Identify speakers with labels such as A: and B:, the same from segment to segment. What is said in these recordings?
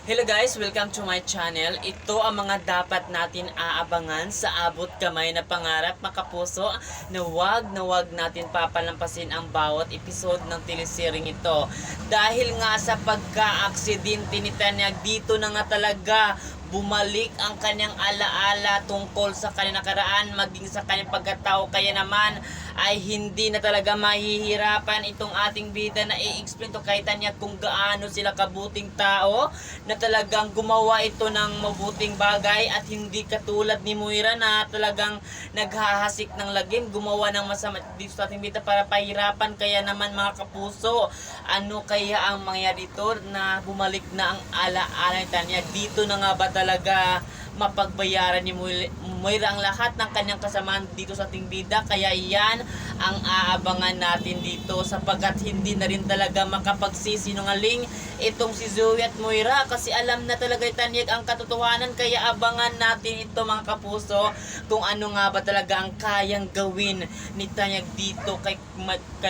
A: Hello guys, welcome to my channel. Ito ang mga dapat natin aabangan sa abot kamay na pangarap mga kapuso na wag natin papalampasin ang bawat episode ng teleseryeng ito. Dahil nga sa pagka-aksidente ni Tanyag, dito na nga talaga bumalik ang kanyang alaala tungkol sa kanyang nakaraan maging sa kanyang pagkatao. Kaya naman ay hindi na talaga mahihirapan itong ating bida na i-explain to kay Tanya kung gaano sila kabuting tao na talagang gumawa ito ng mabuting bagay at hindi katulad ni Moira na talagang naghahasik ng lagim, gumawa ng masama dito sa ating bida para pahirapan. Kaya naman mga kapuso, ano kaya ang mangyayari dito na bumalik na ang alaala ni Tanya? Dito na nga ba talaga mapagbayaran ni Moira ang lahat ng kanyang kasamaan dito sa ating bida? Kaya yan ang aabangan natin dito, sapagkat hindi na rin talaga makapagsisinungaling itong si Zoe at Moira kasi alam na talaga ni Tanyag ang katotohanan. Kaya abangan natin ito mga kapuso kung ano nga ba talaga ang kayang gawin ni Tanyag dito kay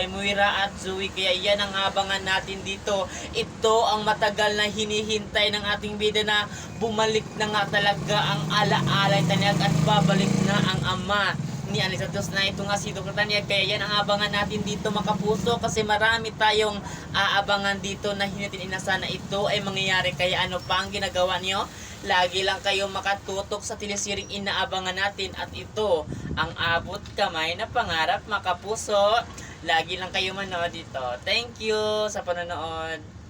A: Moira at Zoe. Kaya yan ang abangan natin dito. Ito ang matagal na hinihintay ng ating bida na bumalik na nga talaga ang alaala ni Tanyag at babalik na ang ama ni Alex Santos na ito nga si Dr. Tanyag. Kaya yan ang abangan natin dito mga kapuso kasi marami tayong aabangan dito na hindi natin inasa na ito ay mangyayari. Kaya ano pa ang ginagawa niyo? Lagi lang kayong makatutok sa teleseryeng inaabangan natin at ito ang abot kamay na pangarap mga kapuso. Lagi lang kayo manood dito. Thank you sa panonood.